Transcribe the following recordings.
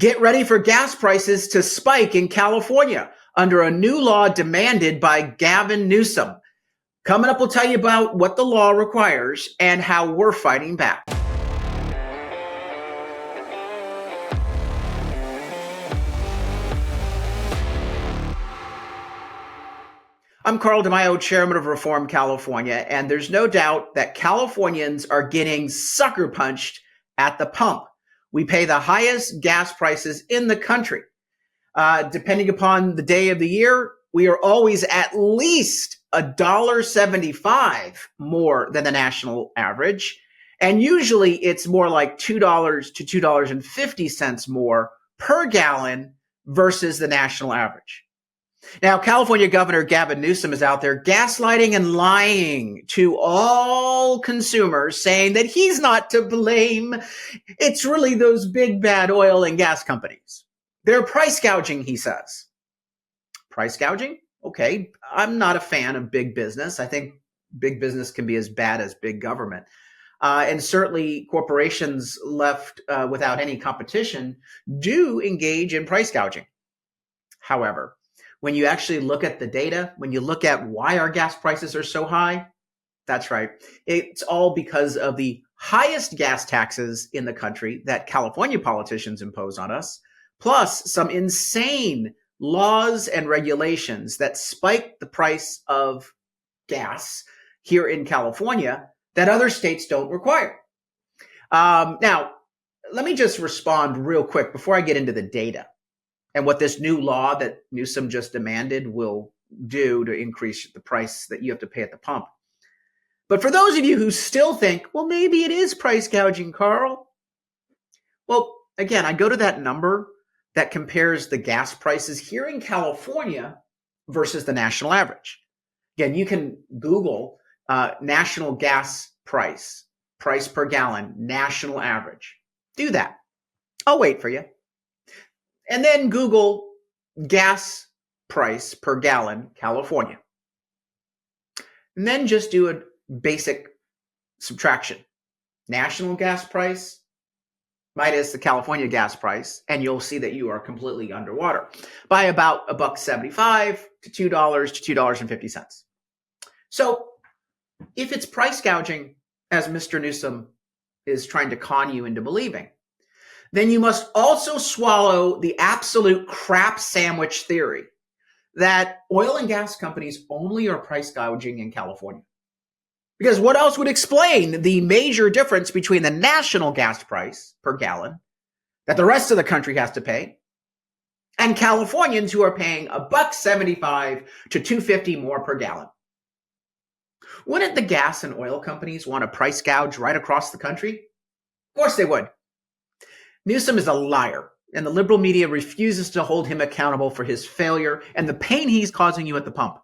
Get ready for gas prices to spike in California under a new law demanded by Gavin Newsom. Coming up, we'll tell you about what the law requires and how we're fighting back. I'm Carl DeMaio, chairman of Reform California, and there's no doubt that Californians are getting sucker punched at the pump. We pay the highest gas prices in the country. Depending upon the day of the year, we are always at least $1.75 more than the national average. And usually it's more like $2 to $2.50 more per gallon versus the national average. Now, California Governor Gavin Newsom is out there gaslighting and lying to all consumers, saying that he's not to blame. It's really those big bad oil and gas companies. They're price gouging, he says. Price gouging? Okay, I'm not a fan of big business. I think big business can be as bad as big government. And certainly corporations left without any competition do engage in price gouging. However, when you actually look at the data, when you look at why our gas prices are so high, that's right. It's all because of the highest gas taxes in the country that California politicians impose on us, plus some insane laws and regulations that spike the price of gas here in California that other states don't require. Now, let me just respond real quick before I get into the data and what this new law that Newsom just demanded will do to increase the price that you have to pay at the pump. But for those of you who still think, well, maybe it is price gouging, Carl. Well, again, I go to that number that compares the gas prices here in California versus the national average. Again, you can Google national gas price per gallon, national average. Do that. I'll wait for you. And then Google gas price per gallon, California. And then just do a basic subtraction. National gas price minus the California gas price, and you'll see that you are completely underwater by about $1.75 to $2 to $2.50. So if it's price gouging, as Mr. Newsom is trying to con you into believing, then you must also swallow the absolute crap sandwich theory that oil and gas companies only are price gouging in California. Because what else would explain the major difference between the national gas price per gallon that the rest of the country has to pay and Californians who are paying $1.75 to $2.50 more per gallon? Wouldn't the gas and oil companies want to price gouge right across the country? Of course they would. Newsom is a liar, and the liberal media refuses to hold him accountable for his failure and the pain he's causing you at the pump.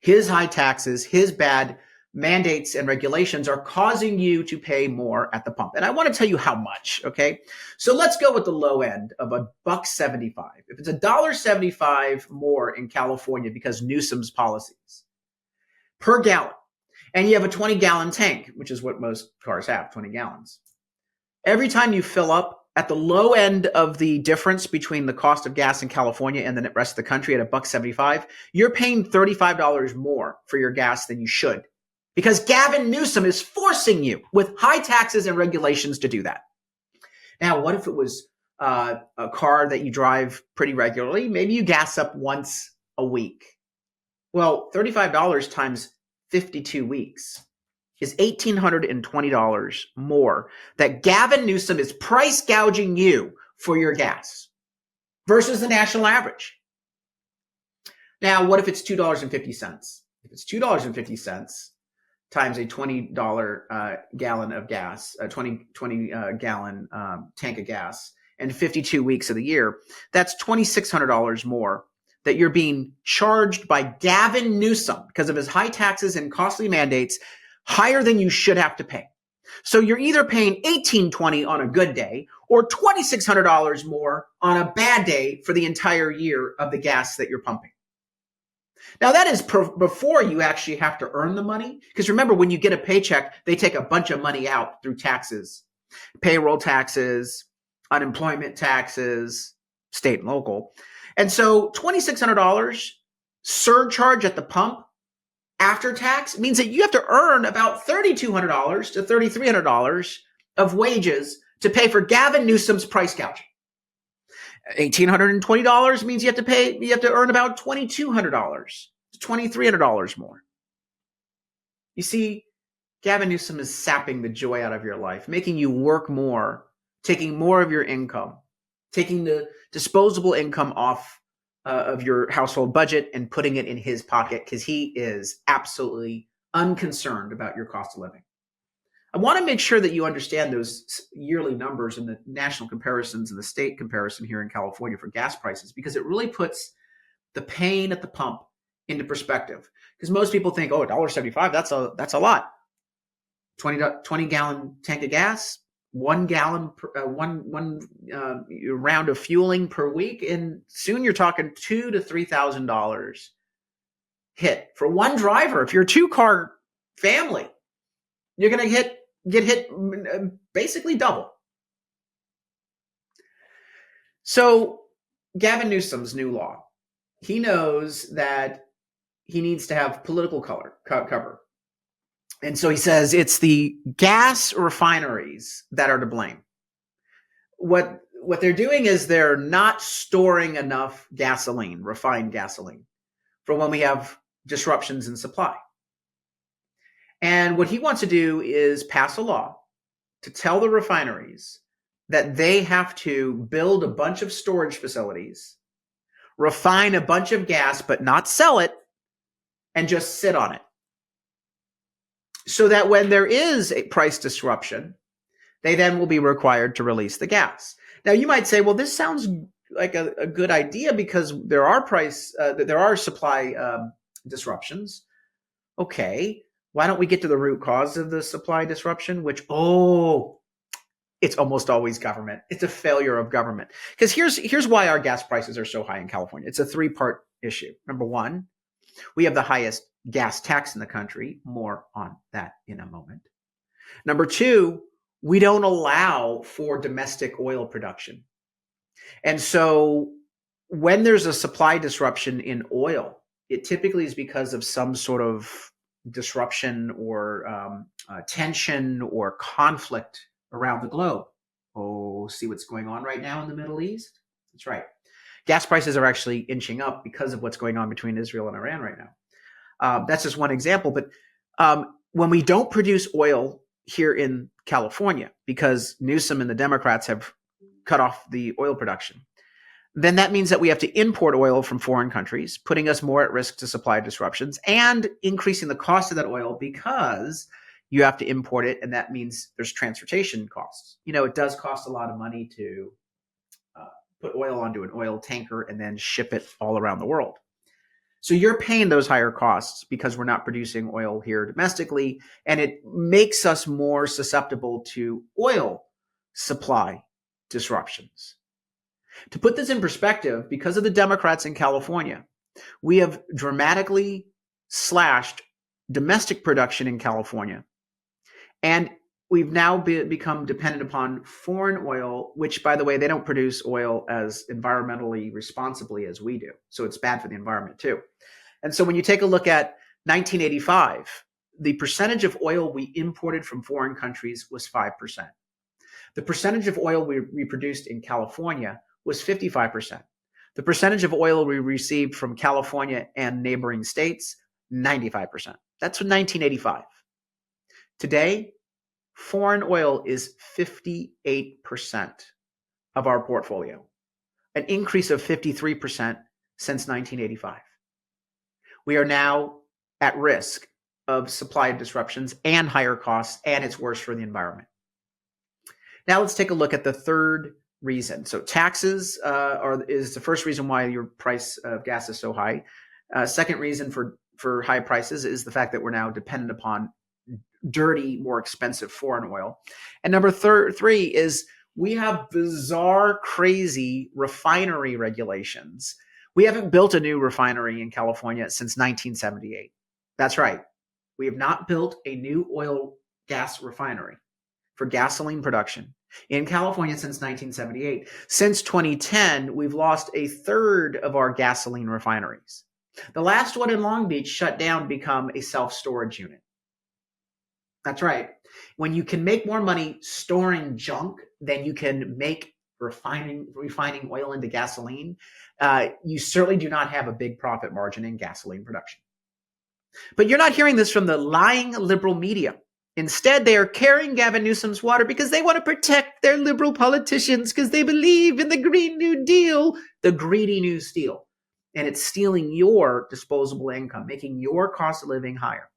His high taxes, his bad mandates and regulations are causing you to pay more at the pump. And I want to tell you how much, okay? So let's go with the low end of $1.75. If it's $1.75 more in California because Newsom's policies per gallon, and you have a 20-gallon tank, which is what most cars have, 20 gallons. Every time you fill up at the low end of the difference between the cost of gas in California and the rest of the country at $1.75, you're paying $35 more for your gas than you should because Gavin Newsom is forcing you with high taxes and regulations to do that. Now, what if it was a car that you drive pretty regularly? Maybe you gas up once a week. Well, $35 times 52 weeks is $1,820 more that Gavin Newsom is price gouging you for your gas versus the national average. Now, what if it's $2.50? If it's $2.50 times a $20 gallon of gas, a 20 gallon tank of gas, and 52 weeks of the year, that's $2,600 more that you're being charged by Gavin Newsom because of his high taxes and costly mandates, higher than you should have to pay. So you're either paying $1,820 on a good day or $2,600 more on a bad day for the entire year of the gas that you're pumping. Now, that is before you actually have to earn the money. Because remember, when you get a paycheck, they take a bunch of money out through taxes, payroll taxes, unemployment taxes, state and local. And so $2,600 surcharge at the pump after tax means that you have to earn about $3,200 to $3,300 of wages to pay for Gavin Newsom's price gouging. $1,820 means you have to earn about $2,200 to $2,300 more. You see, Gavin Newsom is sapping the joy out of your life, making you work more, taking more of your income, taking the disposable income off of your household budget and putting it in his pocket because he is absolutely unconcerned about your cost of living. I want to make sure that you understand those yearly numbers and the national comparisons and the state comparison here in California for gas prices, because it really puts the pain at the pump into perspective. Because most people think, oh, $1.75, that's a lot. 20 gallon tank of gas, 1 gallon, one round of fueling per week, and soon you're talking $2,000 to $3,000 hit for one driver. If you're a 2-car family, you're going to get hit basically double. So Gavin Newsom's new law, he knows that he needs to have political cover. And so he says it's the gas refineries that are to blame. What they're doing is they're not storing enough gasoline, refined gasoline, for when we have disruptions in supply. And what he wants to do is pass a law to tell the refineries that they have to build a bunch of storage facilities, refine a bunch of gas, but not sell it, and just sit on it. So that when there is a price disruption, they then will be required to release the gas. Now, you might say, well, this sounds like a good idea because there are supply disruptions. Okay, why don't we get to the root cause of the supply disruption, which, it's almost always government. It's a failure of government. Because here's why our gas prices are so high in California. It's a 3-part issue. Number one, we have the highest gas tax in the country. More on that in a moment. Number two, we don't allow for domestic oil production. And so when there's a supply disruption in oil, it typically is because of some sort of disruption or tension or conflict around the globe. Oh, see what's going on right now in the Middle East? That's right. Gas prices are actually inching up because of what's going on between Israel and Iran right now. That's just one example. But when we don't produce oil here in California because Newsom and the Democrats have cut off the oil production, then that means that we have to import oil from foreign countries, putting us more at risk to supply disruptions and increasing the cost of that oil because you have to import it. And that means there's transportation costs. It does cost a lot of money to put oil onto an oil tanker and then ship it all around the world. So you're paying those higher costs because we're not producing oil here domestically, and it makes us more susceptible to oil supply disruptions. To put this in perspective, because of the Democrats in California, we have dramatically slashed domestic production in California, and we've now become dependent upon foreign oil, which, by the way, they don't produce oil as environmentally responsibly as we do. So it's bad for the environment too. And so when you take a look at 1985, the percentage of oil we imported from foreign countries was 5%. The percentage of oil we produced in California was 55%. The percentage of oil we received from California and neighboring states, 95%. That's 1985. Today, foreign oil is 58% of our portfolio, an increase of 53% since 1985. We are now at risk of supply disruptions and higher costs, and it's worse for the environment. Now let's take a look at the third reason. So taxes is the first reason why your price of gas is so high. Second reason for high prices is the fact that we're now dependent upon dirty, more expensive foreign oil. And number three is we have bizarre, crazy refinery regulations. We haven't built a new refinery in California since 1978. That's right. We have not built a new oil gas refinery for gasoline production in California since 1978. Since 2010, we've lost a third of our gasoline refineries. The last one in Long Beach shut down to become a self-storage unit. That's right. When you can make more money storing junk than you can make refining oil into gasoline, you certainly do not have a big profit margin in gasoline production. But you're not hearing this from the lying liberal media. Instead, they are carrying Gavin Newsom's water because they want to protect their liberal politicians because they believe in the Green New Deal, the greedy New Deal. And it's stealing your disposable income, making your cost of living higher.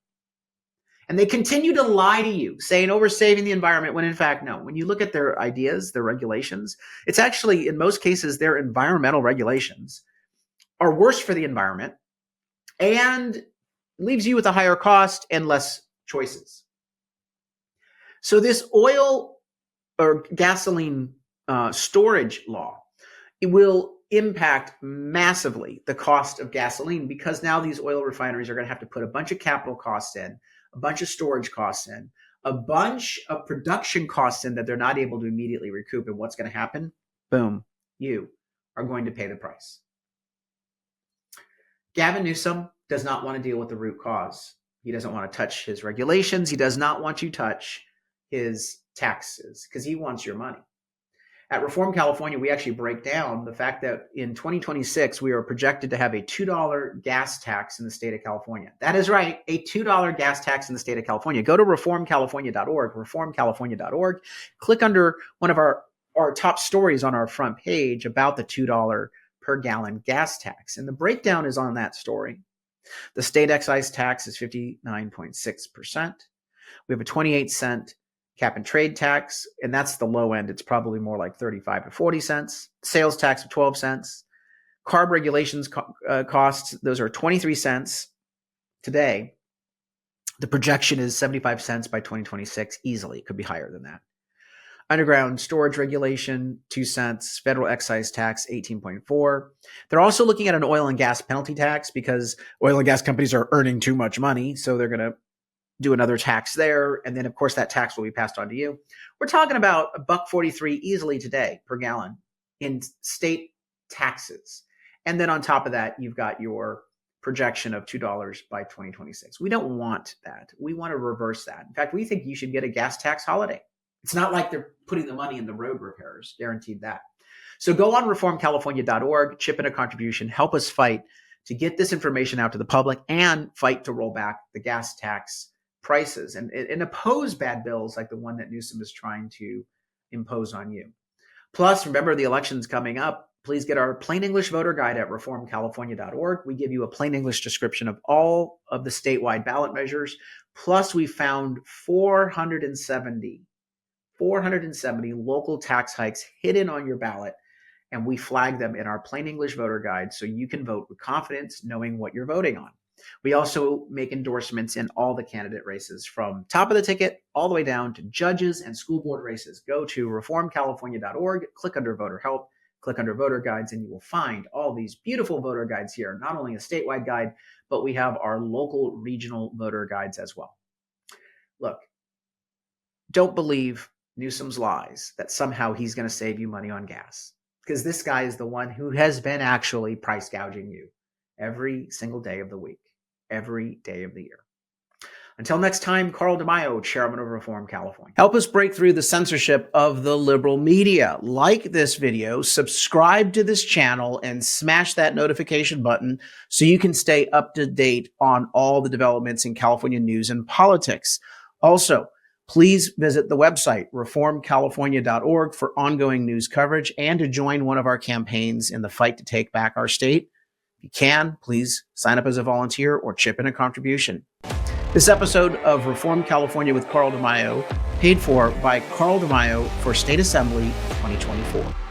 And they continue to lie to you, saying, oh, we're saving the environment, when in fact, no. When you look at their ideas, their regulations, it's actually, in most cases, their environmental regulations are worse for the environment and leaves you with a higher cost and less choices. So this oil or gasoline storage law, it will impact massively the cost of gasoline because now these oil refineries are going to have to put a bunch of capital costs in, a bunch of storage costs in, a bunch of production costs in that they're not able to immediately recoup. And what's going to happen? Boom, you are going to pay the price. Gavin Newsom does not want to deal with the root cause. He doesn't want to touch his regulations. He does not want to touch his taxes because he wants your money. At Reform California, we actually break down the fact that in 2026, we are projected to have a $2 gas tax in the state of California. That is right, a $2 gas tax in the state of California. Go to reformcalifornia.org, reformcalifornia.org. Click under one of our top stories on our front page about the $2 per gallon gas tax. And the breakdown is on that story. The state excise tax is 59.6%. We have a 28-cent cap and trade tax, and that's the low end. It's probably more like 35 to 40 cents. Sales tax of 12 cents. Carb regulations costs, those are 23 cents today. The projection is 75 cents by 2026. Easily, it could be higher than that. Underground storage regulation, 2 cents. Federal excise tax, 18.4. They're also looking at an oil and gas penalty tax because oil and gas companies are earning too much money, so they're going to do another tax there. And then, of course, that tax will be passed on to you. We're talking about $1.43 easily today per gallon in state taxes. And then on top of that, you've got your projection of $2 by 2026. We don't want that. We want to reverse that. In fact, we think you should get a gas tax holiday. It's not like they're putting the money in the road repairs, guaranteed that. So go on reformcalifornia.org, chip in a contribution, help us fight to get this information out to the public and fight to roll back the gas tax prices and oppose bad bills like the one that Newsom is trying to impose on you. Plus, remember the election's coming up. Please get our plain English voter guide at reformcalifornia.org. We give you a plain English description of all of the statewide ballot measures. Plus, we found 470 local tax hikes hidden on your ballot, and we flag them in our plain English voter guide so you can vote with confidence knowing what you're voting on. We also make endorsements in all the candidate races from top of the ticket all the way down to judges and school board races. Go to reformcalifornia.org, click under voter help, click under voter guides, and you will find all these beautiful voter guides here. Not only a statewide guide, but we have our local regional voter guides as well. Look, don't believe Newsom's lies that somehow he's going to save you money on gas, because this guy is the one who has been actually price gouging you every single day of the week, every day of the year. Until next time, Carl DeMaio, Chairman of Reform California. Help us break through the censorship of the liberal media. Like this video, subscribe to this channel, and smash that notification button so you can stay up to date on all the developments in California news and politics. Also, please visit the website, reformcalifornia.org, for ongoing news coverage and to join one of our campaigns in the fight to take back our state. If you can, please sign up as a volunteer or chip in a contribution. This episode of Reform California with Carl DeMaio, paid for by Carl DeMaio for State Assembly 2024.